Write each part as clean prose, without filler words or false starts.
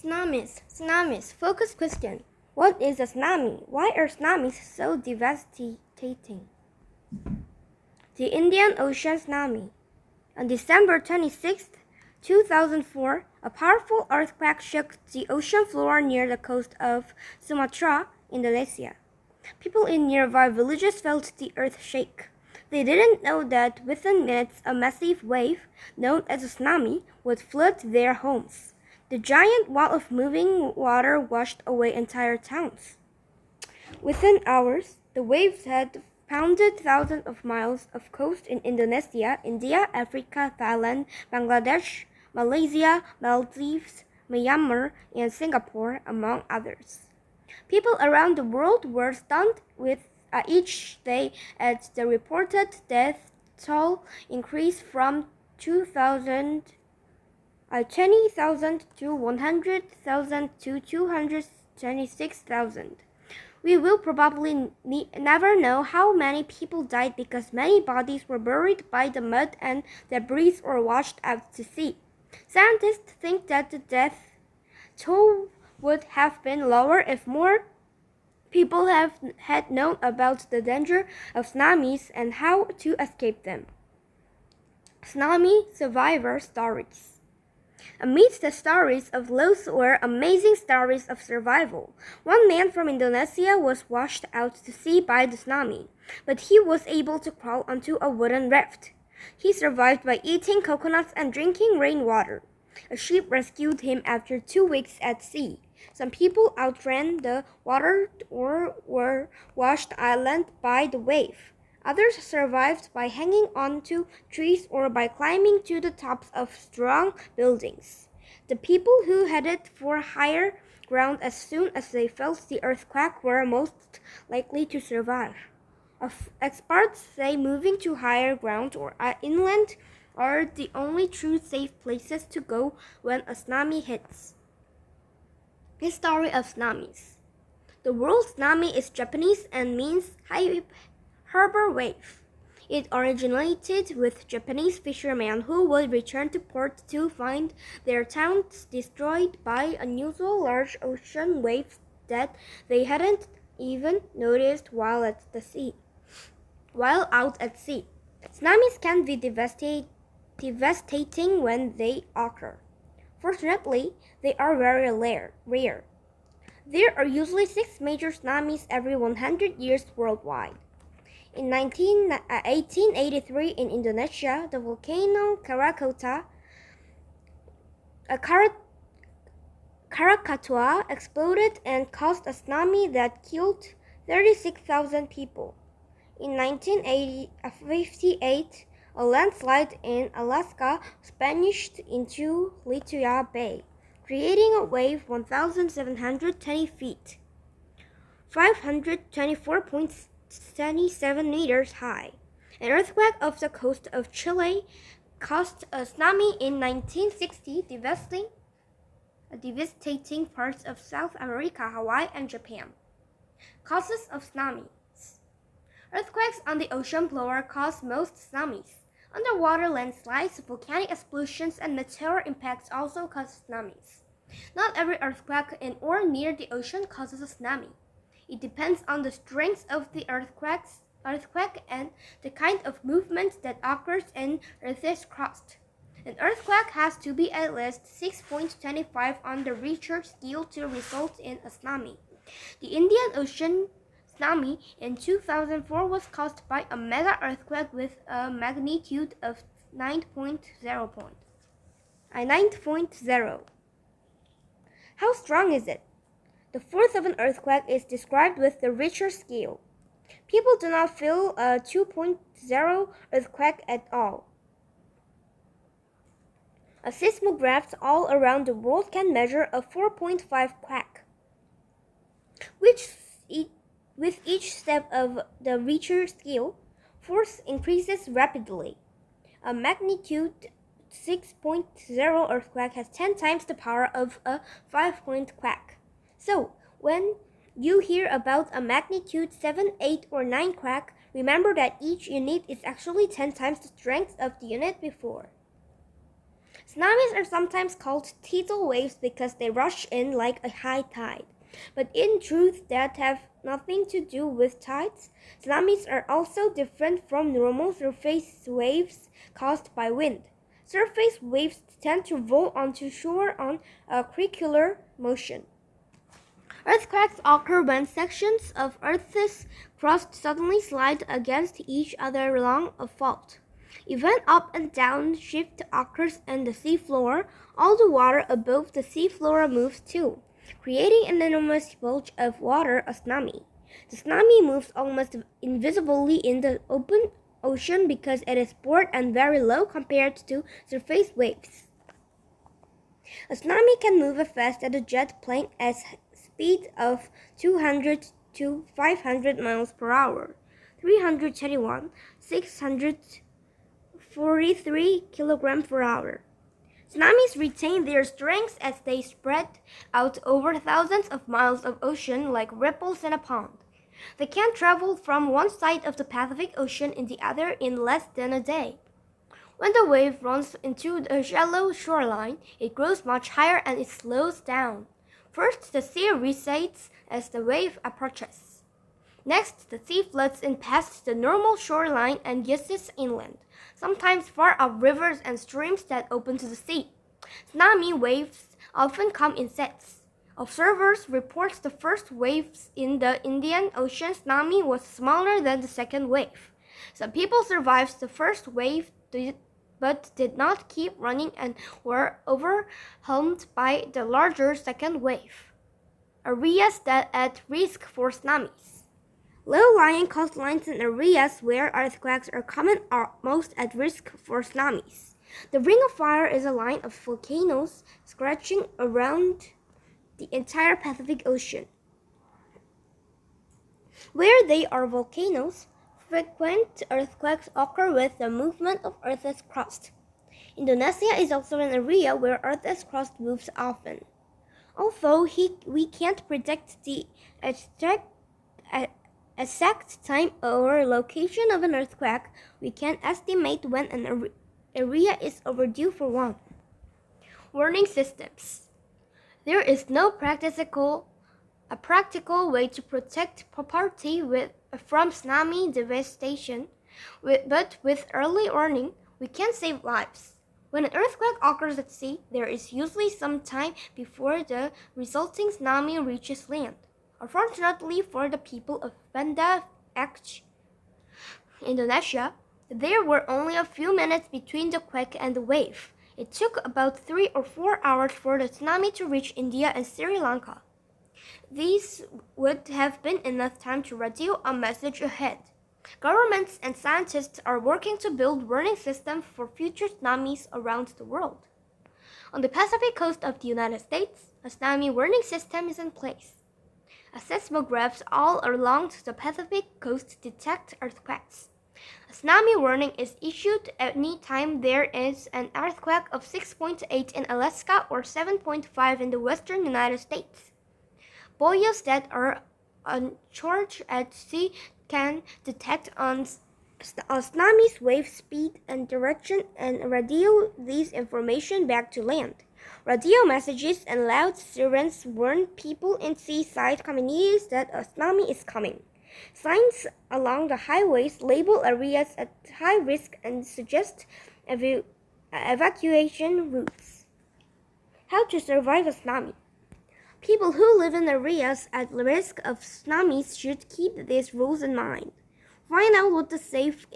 Tsunamis. Focus question. What is a tsunami? Why are tsunamis so devastating? The Indian Ocean Tsunami. On December 26, 2004, a powerful earthquake shook the ocean floor near the coast of Sumatra, Indonesia. People in nearby villages felt the earth shake. They didn't know that within minutes a massive wave, known as a tsunami, would flood their homes. The giant wall of moving water washed away entire towns. Within hours, the waves had pounded thousands of miles of coast in Indonesia, India, Africa, Thailand, Bangladesh, Malaysia, Maldives, Myanmar, and Singapore, among others. People around the world were stunned with each day as the reported death toll increased from 20,000 to 100,000 to 226,000. We will probably never know how many people died because many bodies were buried by the mud and debris or washed out to sea. Scientists think that the death toll would have been lower if more people had known about the danger of tsunamis and how to escape them. Tsunami survivor stories. Amidst the stories of loss were amazing stories of survival. One man from Indonesia was washed out to sea by the tsunami, but he was able to crawl onto a wooden raft. He survived by eating coconuts and drinking rainwater. A ship rescued him after 2 weeks at sea. Some people outran the water or were washed island by the wave. Others survived by hanging onto trees or by climbing to the tops of strong buildings. The people who headed for higher ground as soon as they felt the earthquake were most likely to survive. Experts say moving to higher ground or inland are the only true safe places to go when a tsunami hits. History of tsunamis. The word tsunami is Japanese and means harbor wave. It originated with Japanese fishermen who would return to port to find their towns destroyed by unusual large ocean waves that they hadn't even noticed while out at sea. Tsunamis can be devastating when they occur. Fortunately, they are very rare. There are usually 6 major tsunamis every 100 years worldwide. In 1883 in Indonesia, the volcano Krakatoa exploded and caused a tsunami that killed 36,000 people. In 1958, a landslide in Alaska splashed into Lituya Bay, creating a wave 1,720 feet, 524.77 meters high. An earthquake off the coast of Chile caused a tsunami in 1960, devastating parts of South America, Hawaii, and Japan. Causes of tsunamis. Earthquakes on the ocean floor cause most tsunamis. Underwater landslides, volcanic explosions, and meteor impacts also cause tsunamis. Not every earthquake in or near the ocean causes a tsunami. It depends on the strength of the earthquake and the kind of movement that occurs in Earth's crust. An earthquake has to be at least 6.25 on the Richter scale to result in a tsunami. The Indian Ocean tsunami in 2004 was caused by a mega earthquake with a magnitude of 9.0. How strong is it? The force of an earthquake is described with the Richter scale. People do not feel a 2.0 earthquake at all. A seismograph all around the world can measure a 4.5 quake, with each step of the Richter scale, force increases rapidly. A magnitude 6.0 earthquake has 10 times the power of a 5-point quake. So, when you hear about a magnitude 7, 8, or 9 quake, remember that each unit is actually 10 times the strength of the unit before. Tsunamis are sometimes called tidal waves because they rush in like a high tide. But in truth, that have nothing to do with tides. Tsunamis are also different from normal surface waves caused by wind. Surface waves tend to roll onto shore on a circular motion. Earthquakes occur when sections of Earth's crust suddenly slide against each other along a fault. Even up and down shift occurs in the seafloor. All the water above the seafloor moves too, creating an enormous bulge of water, a tsunami. The tsunami moves almost invisibly in the open ocean because it is broad and very low compared to surface waves. A tsunami can move as fast as a jet plane at speed of 200 to 500 miles per hour, 321, 643 kilograms per hour. Tsunamis retain their strength as they spread out over thousands of miles of ocean like ripples in a pond. They can travel from one side of the Pacific Ocean in the other in less than a day. When the wave runs into a shallow shoreline, it grows much higher and it slows down. First, the sea recedes as the wave approaches. Next, the sea floods in past the normal shoreline and gushes inland, sometimes far up rivers and streams that open to the sea. Tsunami waves often come in sets. Observers report the first waves in the Indian Ocean tsunami was smaller than the second wave. Some people survived the first wave but did not keep running and were overwhelmed by the larger second wave. Areas that at risk for tsunamis. Low-lying coastlines and areas where earthquakes are common are most at risk for tsunamis. The Ring of Fire is a line of volcanoes stretching around the entire Pacific Ocean. Where they are volcanoes, frequent earthquakes occur with the movement of Earth's crust. Indonesia is also an area where Earth's crust moves often. Although we can't predict the exact time or location of an earthquake, we can estimate when an area is overdue for one. Warning systems. There is no practical way to protect property from tsunami devastation, but with early warning, we can save lives. When an earthquake occurs at sea, there is usually some time before the resulting tsunami reaches land. Unfortunately for the people of Banda Aceh, Indonesia, there were only a few minutes between the quake and the wave. It took about 3 or 4 hours for the tsunami to reach India and Sri Lanka. These would have been enough time to radio a message ahead. Governments and scientists are working to build warning systems for future tsunamis around the world. On the Pacific coast of the United States, a tsunami warning system is in place. Seismographs all along the Pacific coast detect earthquakes. A tsunami warning is issued any time there is an earthquake of 6.8 in Alaska or 7.5 in the western United States. Buoys that are uncharged at sea can detect a tsunami's wave speed and direction and radio this information back to land. Radio messages and loud sirens warn people in seaside communities that a tsunami is coming. Signs along the highways label areas at high risk and suggest evacuation routes. How to survive a tsunami. People who live in areas at risk of tsunamis should keep these rules in mind. Find out what the safe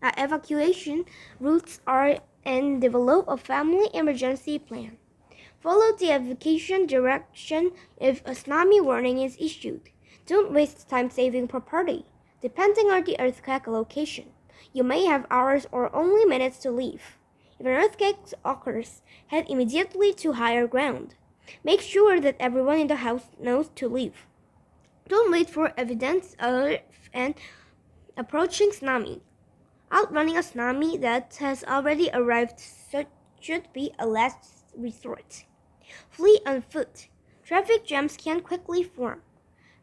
evacuation routes are and develop a family emergency plan. Follow the evacuation direction if a tsunami warning is issued. Don't waste time saving property. Depending on the earthquake location, you may have hours or only minutes to leave. If an earthquake occurs, head immediately to higher ground. Make sure that everyone in the house knows to leave. Don't wait for evidence of an approaching tsunami. Outrunning a tsunami that has already arrived should be a last resort. Flee on foot. Traffic jams can quickly form,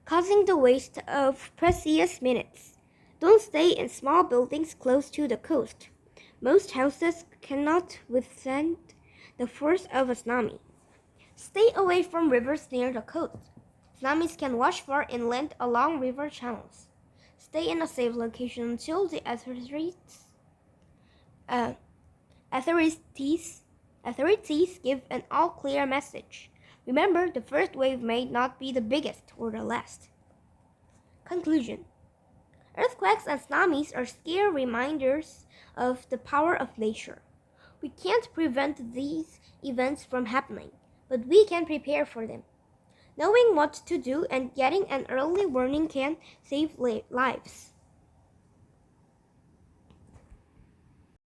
causing the waste of precious minutes. Don't stay in small buildings close to the coast. Most houses cannot withstand the force of a tsunami. Stay away from rivers near the coast. Tsunamis can wash far inland along river channels. Stay in a safe location until the authorities give an all-clear message. Remember, the first wave may not be the biggest or the last. Conclusion. Earthquakes and tsunamis are scary reminders of the power of nature. We can't prevent these events from happening, but we can prepare for them. Knowing what to do and getting an early warning can save lives.